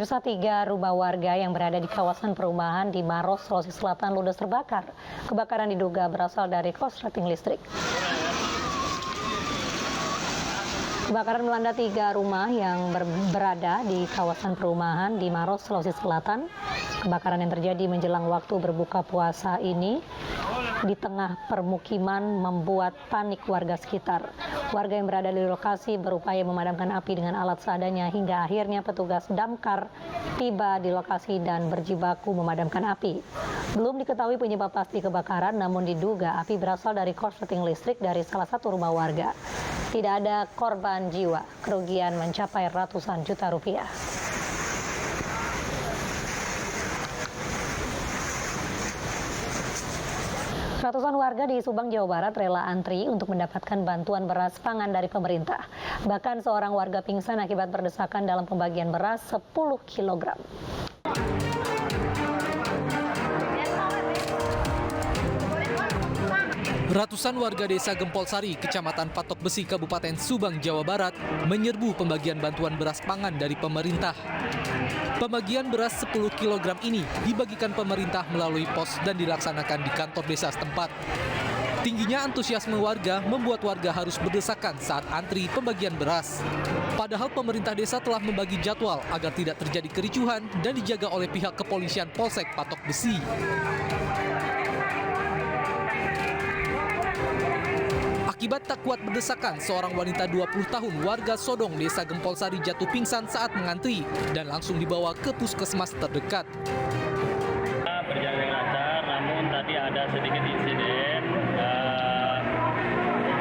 Pemirsa, 3 rumah warga yang berada di kawasan perumahan di Maros, Sulawesi Selatan ludes terbakar. Kebakaran diduga berasal dari korsleting listrik. Kebakaran melanda 3 rumah yang berada di kawasan perumahan di Maros, Sulawesi Selatan. Kebakaran yang terjadi menjelang waktu berbuka puasa ini di tengah permukiman membuat panik warga sekitar. Warga yang berada di lokasi berupaya memadamkan api dengan alat seadanya hingga akhirnya petugas damkar tiba di lokasi dan berjibaku memadamkan api. Belum diketahui penyebab pasti kebakaran, namun diduga api berasal dari korsleting listrik dari salah satu rumah warga. Tidak ada korban jiwa, kerugian mencapai ratusan juta rupiah. Ratusan warga di Subang, Jawa Barat rela antri untuk mendapatkan bantuan beras pangan dari pemerintah. Bahkan seorang warga pingsan akibat berdesakan dalam pembagian beras 10 kg. Ratusan warga desa Gempolsari, Kecamatan Patok Besi, Kabupaten Subang, Jawa Barat menyerbu pembagian bantuan beras pangan dari pemerintah. Pembagian beras 10 kg ini dibagikan pemerintah melalui pos dan dilaksanakan di kantor desa setempat. Tingginya antusiasme warga membuat warga harus berdesakan saat antri pembagian beras. Padahal pemerintah desa telah membagi jadwal agar tidak terjadi kericuhan dan dijaga oleh pihak kepolisian Polsek Patok Besi. Akibat tak kuat berdesakan, seorang wanita 20 tahun warga Sodong, Desa Gempolsari jatuh pingsan saat mengantri dan langsung dibawa ke puskesmas terdekat. Berjalan lancar, namun tadi ada sedikit insiden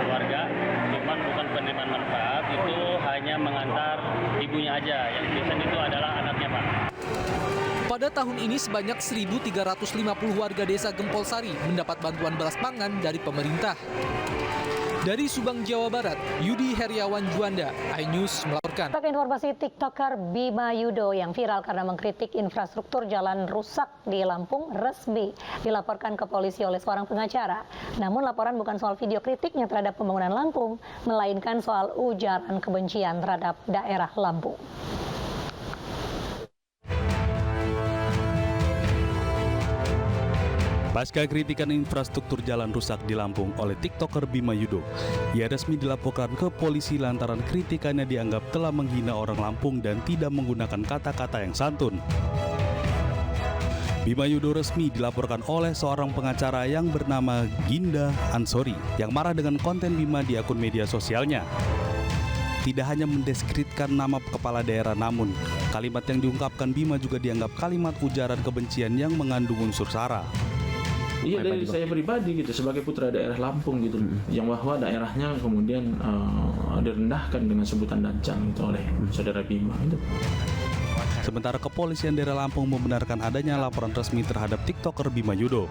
warga, cuman bukan penerimaan manfaat, itu hanya mengantar ibunya aja. Yang pingsan itu adalah anaknya, Pak. Pada tahun ini sebanyak 1.350 warga Desa Gempolsari mendapat bantuan beras pangan dari pemerintah. Dari Subang, Jawa Barat, Yudi Heriawan Juanda, iNews melaporkan. Informasi TikToker Bima Yudo yang viral karena mengkritik infrastruktur jalan rusak di Lampung resmi dilaporkan ke polisi oleh seorang pengacara. Namun laporan bukan soal video kritiknya terhadap pembangunan Lampung, melainkan soal ujaran kebencian terhadap daerah Lampung. Pasca kritikan infrastruktur jalan rusak di Lampung oleh TikToker Bima Yudo, ia resmi dilaporkan ke polisi lantaran kritikannya dianggap telah menghina orang Lampung dan tidak menggunakan kata-kata yang santun. Bima Yudo resmi dilaporkan oleh seorang pengacara yang bernama Ginda Ansori yang marah dengan konten Bima di akun media sosialnya. Tidak hanya mendeskripsikan nama kepala daerah, namun kalimat yang diungkapkan Bima juga dianggap kalimat ujaran kebencian yang mengandung unsur sara. Iya, dari saya pribadi gitu sebagai putra daerah Lampung gitu, yang bahwa daerahnya kemudian direndahkan dengan sebutan dancang itu oleh saudara Bima itu. Sementara kepolisian daerah Lampung membenarkan adanya laporan resmi terhadap TikToker Bima Yudo.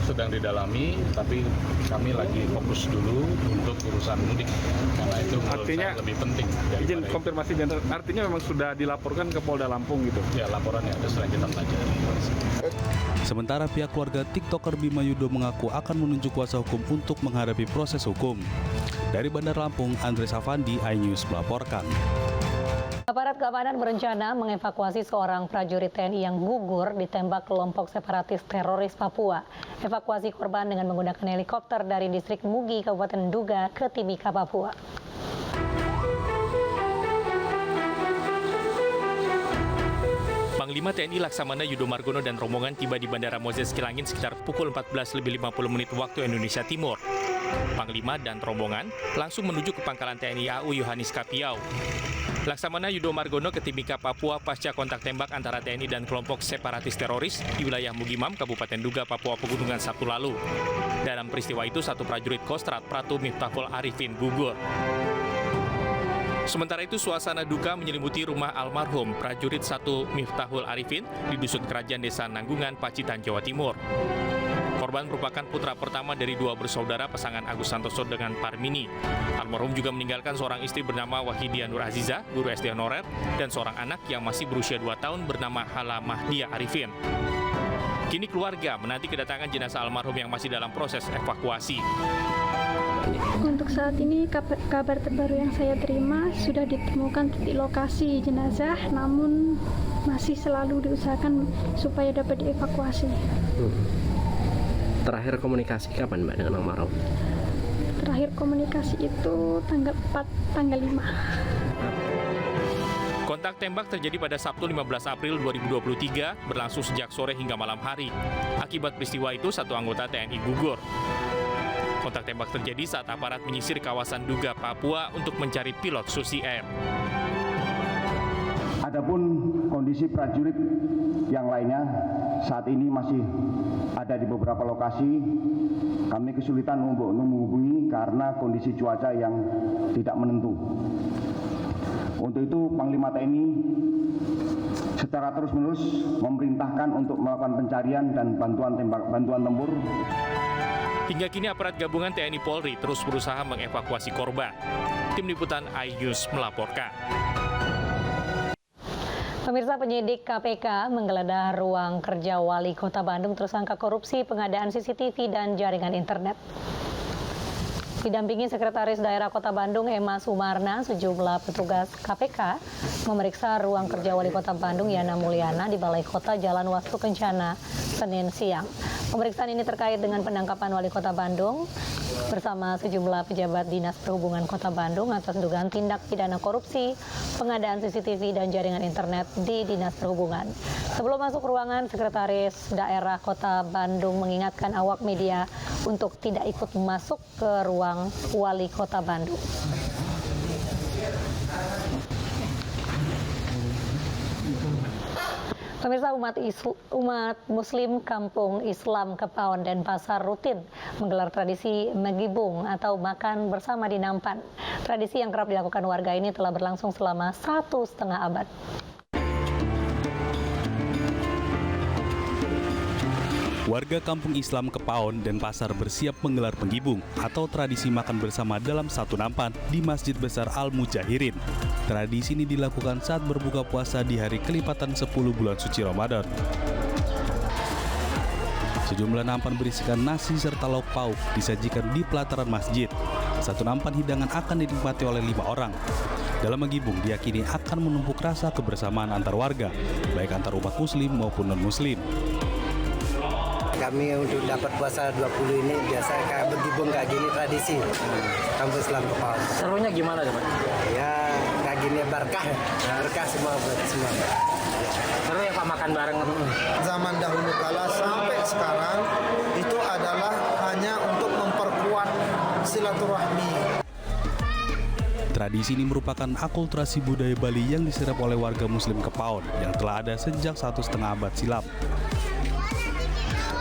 Sedang didalami, tapi kami lagi fokus dulu untuk urusan mudik, karena itu artinya lebih penting. Izin konfirmasi, artinya memang sudah dilaporkan ke Polda Lampung gitu? Ya, laporannya ada, setelah kita pelajari. Sementara pihak keluarga TikToker Bima Yudo mengaku akan menunjuk kuasa hukum untuk menghadapi proses hukum. Dari Bandar Lampung, Andres Afandi, iNews melaporkan. Aparat keamanan berencana mengevakuasi seorang prajurit TNI yang gugur ditembak kelompok separatis teroris Papua. Evakuasi korban dengan menggunakan helikopter dari distrik Mugi, Kabupaten Duga ke Timika, Papua. Panglima TNI Laksamana Yudo Margono dan rombongan tiba di Bandara Moses Kilangin sekitar pukul 14.50 waktu Indonesia Timur. Panglima dan rombongan langsung menuju ke pangkalan TNI AU Yohanis Kapiau. Laksamana Yudo Margono ke Timika, Papua pasca kontak tembak antara TNI dan kelompok separatis teroris di wilayah Mugimam, Kabupaten Duga, Papua Pegunungan Sabtu lalu. Dalam peristiwa itu, satu prajurit Kostrat Pratu Miftahul Arifin gugur. Sementara itu, suasana duka menyelimuti rumah almarhum prajurit 1 Miftahul Arifin di Dusun Kerajaan Desa Nanggungan, Pacitan, Jawa Timur. Korban merupakan putra pertama dari 2 bersaudara pasangan Agus Santoso dengan Parmini. Almarhum juga meninggalkan seorang istri bernama Wahidia Nur Aziza, guru SD honorer, dan seorang anak yang masih berusia 2 tahun bernama Hala Mahdia Arifin. Kini keluarga menanti kedatangan jenazah almarhum yang masih dalam proses evakuasi. Untuk saat ini kabar terbaru yang saya terima sudah ditemukan titik lokasi jenazah, namun masih selalu diusahakan supaya dapat dievakuasi. Terakhir komunikasi kapan Mbak dengan Almarhum? Terakhir komunikasi itu tanggal 5. Kontak tembak terjadi pada Sabtu 15 April 2023, berlangsung sejak sore hingga malam hari. Akibat peristiwa itu, satu anggota TNI gugur. Kontak tembak terjadi saat aparat menyisir kawasan Duga, Papua untuk mencari pilot Susi Air. Adapun kondisi prajurit yang lainnya saat ini masih ada di beberapa lokasi. Kami kesulitan untuk menghubungi karena kondisi cuaca yang tidak menentu. Untuk itu Panglima TNI secara terus-menerus memerintahkan untuk melakukan pencarian dan bantuan tempur. Hingga kini aparat gabungan TNI Polri terus berusaha mengevakuasi korban. Tim Liputan iNews melaporkan. Pemirsa, penyidik KPK menggeledah ruang kerja Wali Kota Bandung tersangka korupsi pengadaan CCTV dan jaringan internet. Didampingi Sekretaris Daerah Kota Bandung Emma Sumarna, sejumlah petugas KPK memeriksa ruang kerja Wali Kota Bandung Yana Mulyana di Balai Kota Jalan Wastu Kencana, Senin siang. Pemeriksaan ini terkait dengan penangkapan Wali Kota Bandung bersama sejumlah pejabat Dinas Perhubungan Kota Bandung atas dugaan tindak pidana korupsi pengadaan CCTV dan jaringan internet di Dinas Perhubungan. Sebelum masuk ruangan, Sekretaris Daerah Kota Bandung mengingatkan awak media untuk tidak ikut masuk ke ruang Wali Kota Bandung. Pemirsa, umat Muslim Kampung Islam Kepaon dan Pasar rutin menggelar tradisi megibung atau makan bersama di Nampan. Tradisi yang kerap dilakukan warga ini telah berlangsung selama 1,5 abad. Warga Kampung Islam Kepaon dan Pasar bersiap menggelar penggibung atau tradisi makan bersama dalam satu nampan di Masjid Besar Al-Mujahirin. Tradisi ini dilakukan saat berbuka puasa di hari kelipatan 10 bulan suci Ramadan. Sejumlah nampan berisikan nasi serta lauk pauk disajikan di pelataran masjid. Satu nampan hidangan akan dinikmati oleh 5 orang. Dalam menggibung diyakini akan menumpuk rasa kebersamaan antar warga, baik antar umat muslim maupun non-muslim. Kami untuk dapat puasa 20 ini biasa kayak bergibung kayak gini tradisi Kampung Islam Kepaon. Serunya gimana teman? Ya kayak gini berkah semua buat semua. Seru ya Pak makan bareng. Zaman dahulu kala sampai sekarang itu adalah hanya untuk memperkuat silaturahmi. Tradisi ini merupakan akulturasi budaya Bali yang diserap oleh warga Muslim Kepaon yang telah ada sejak 1,5 abad silam.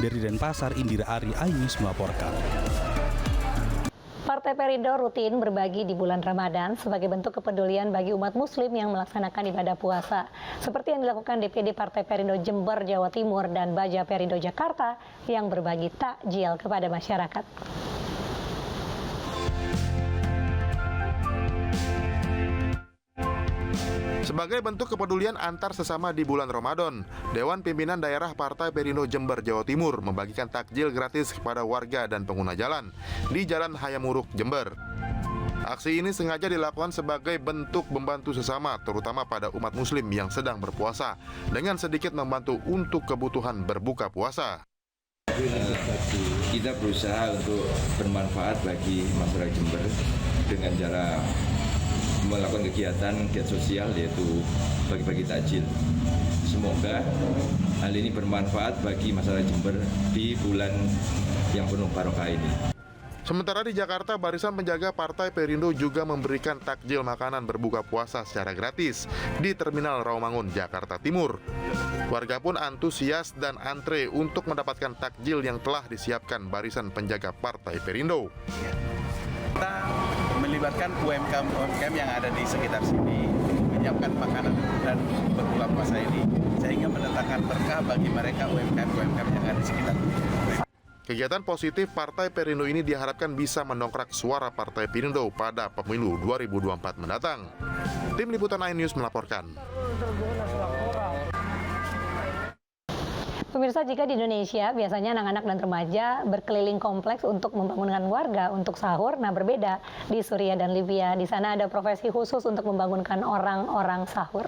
Dari Denpasar, Indira Ari, iNews melaporkan. Partai Perindo rutin berbagi di bulan Ramadan sebagai bentuk kepedulian bagi umat muslim yang melaksanakan ibadah puasa. Seperti yang dilakukan DPD Partai Perindo Jember, Jawa Timur dan Baja Perindo Jakarta yang berbagi takjil kepada masyarakat. Sebagai bentuk kepedulian antar sesama di bulan Ramadan, Dewan Pimpinan Daerah Partai Perindo Jember, Jawa Timur membagikan takjil gratis kepada warga dan pengguna jalan di Jalan Hayamuruk, Jember. Aksi ini sengaja dilakukan sebagai bentuk membantu sesama, terutama pada umat muslim yang sedang berpuasa, dengan sedikit membantu untuk kebutuhan berbuka puasa. Kita berusaha untuk bermanfaat bagi masyarakat Jember dengan cara melakukan kegiatan sosial yaitu bagi-bagi takjil. Semoga hal ini bermanfaat bagi masyarakat Jember di bulan yang penuh barokah ini. Sementara di Jakarta, barisan penjaga Partai Perindo juga memberikan takjil makanan berbuka puasa secara gratis di Terminal Rawamangun, Jakarta Timur. Warga pun antusias dan antre untuk mendapatkan takjil yang telah disiapkan barisan penjaga Partai Perindo. Kita melibatkan UMKM yang ada di sekitar sini menyiapkan makanan dan berbuka puasa ini sehingga mendatangkan berkah bagi mereka UMKM yang ada di sekitar. Kegiatan positif Partai Perindo ini diharapkan bisa mendongkrak suara Partai Perindo pada pemilu 2024 mendatang. Tim Liputan iNews melaporkan. Pemirsa, jika di Indonesia biasanya anak-anak dan remaja berkeliling kompleks untuk membangunkan warga untuk sahur, nah berbeda di Suriah dan Libya. Di sana ada profesi khusus untuk membangunkan orang-orang sahur.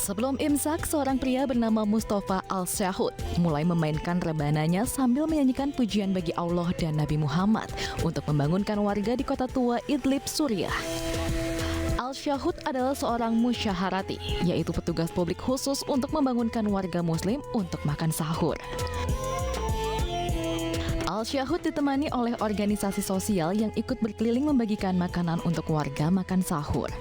Sebelum imsak, seorang pria bernama Mustafa Al-Syahud mulai memainkan rebananya sambil menyanyikan pujian bagi Allah dan Nabi Muhammad untuk membangunkan warga di kota tua Idlib, Suriah. Al-Syahud adalah seorang musyaharati, yaitu petugas publik khusus untuk membangunkan warga muslim untuk makan sahur. Al-Syahud ditemani oleh organisasi sosial yang ikut berkeliling membagikan makanan untuk warga makan sahur.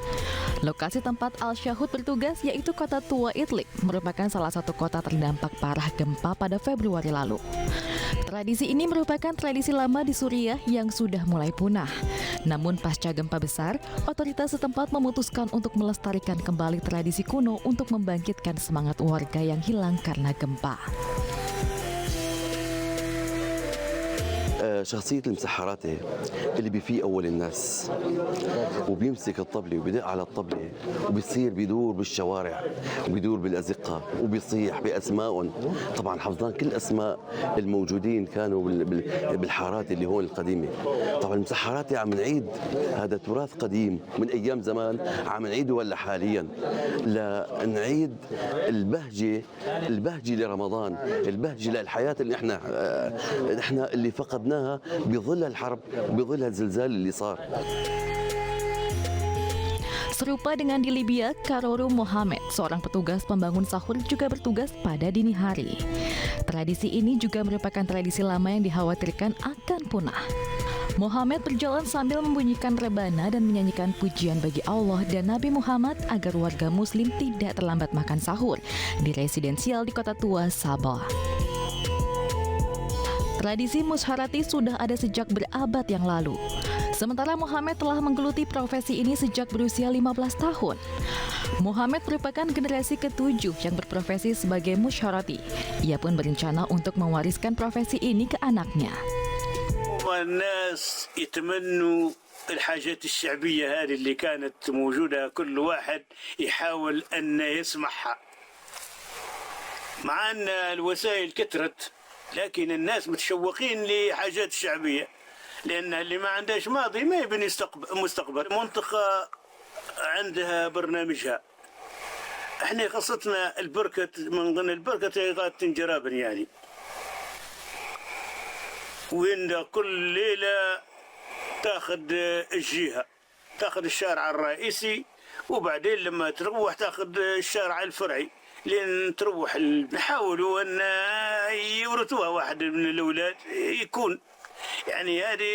Lokasi tempat Al-Syahud bertugas yaitu kota tua Idlib, merupakan salah satu kota terdampak parah gempa pada Februari lalu. Tradisi ini merupakan tradisi lama di Suriah yang sudah mulai punah. Namun pasca gempa besar, otoritas setempat memutuskan untuk melestarikan kembali tradisi kuno untuk membangkitkan semangat warga yang hilang karena gempa. شخصية المسحراتي اللي بيفيق أول الناس وبيمسك الطبلة وبيدق على الطبلة وبيصير بيدور بالشوارع وبيدور بالأزقة وبيصيح بأسمائهم. طبعا حفظان كل أسماء الموجودين كانوا بالحارات اللي هون القديمة. طبعا المسحراتي عم نعيد هذا تراث قديم من أيام زمان، عم نعيده هلا حاليا لنعيد البهجة لرمضان، البهجة للحياة اللي احنا اللي فقدناها بظل الحرب وبظل الزلزال اللي صار. Serupa dengan di Libya, Karoru Mohamed, seorang petugas pembangun sahur juga bertugas pada dini hari. Tradisi ini juga merupakan tradisi lama yang dikhawatirkan akan punah. Mohamed berjalan sambil membunyikan rebana dan menyanyikan pujian bagi Allah dan Nabi Muhammad agar warga muslim tidak terlambat makan sahur di residensial di kota tua Sabah. Tradisi musyaharati sudah ada sejak berabad yang lalu. Sementara Mohamed telah menggeluti profesi ini sejak berusia 15 tahun. Mohamed merupakan generasi ke-7 yang berprofesi sebagai musyaharati. Ia pun berencana untuk mewariskan profesi ini ke anaknya. الناس يتمنوا الحاجات الشعبية هذه اللي كانت موجودة كل واحد يحاول أن يسمعها مع أن الوسائل كثرت لكن الناس متشوقين لحاجات شعبية لأن اللي ما عندهاش ماضي ما يبني مستقبل. منطقة عندها برنامجها، احنا قصتنا البركة من ضمن البركة غاية تنجرابن يعني، وين كل ليلة تاخذ الجهة، تاخذ الشارع الرئيسي وبعدين لما تروح تاخذ الشارع الفرعي لين تروح. نحاولوا أن يورثوها واحد من الأولاد يكون يعني هذه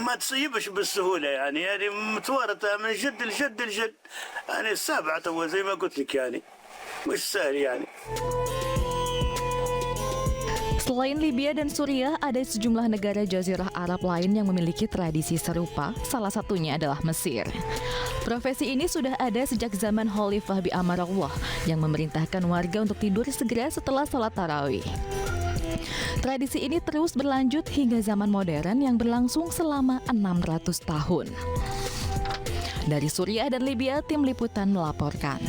ما تصيبش بالسهولة، يعني هذه متوارثة من جد لجد لجد. يعني السابعة تو زي ما قلت لك يعني مش سهل يعني. Selain Libya dan Suriah, ada sejumlah negara Jazirah Arab lain yang memiliki tradisi serupa, salah satunya adalah Mesir. Profesi ini sudah ada sejak zaman Khalifah bi Amarullah yang memerintahkan warga untuk tidur segera setelah salat tarawih. Tradisi ini terus berlanjut hingga zaman modern yang berlangsung selama 600 tahun. Dari Suriah dan Libya, tim liputan melaporkan.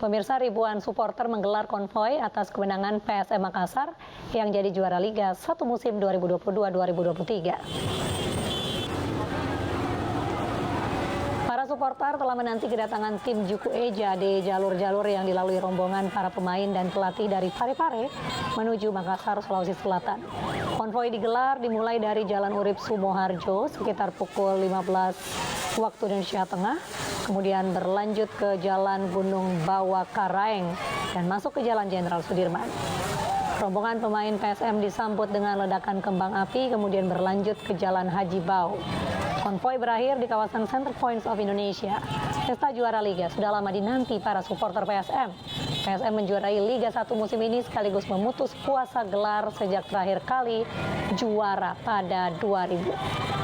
Pemirsa, ribuan supporter menggelar konvoi atas kemenangan PSM Makassar yang jadi juara Liga 1 musim 2022-2023. Para supporter telah menanti kedatangan tim Juku Eja di jalur-jalur yang dilalui rombongan para pemain dan pelatih dari Parepare menuju Makassar, Sulawesi Selatan. Konvoi digelar dimulai dari Jalan Urip Sumoharjo sekitar pukul 15 waktu Indonesia Tengah, kemudian berlanjut ke Jalan Gunung Bawah Karaeng dan masuk ke Jalan Jenderal Sudirman. Rombongan pemain PSM disambut dengan ledakan kembang api, kemudian berlanjut ke Jalan Haji Bau. Konvoi berakhir di kawasan Center Points of Indonesia. Pesta juara Liga sudah lama dinanti para supporter PSM. PSM menjuarai Liga 1 musim ini sekaligus memutus puasa gelar sejak terakhir kali juara pada 2000.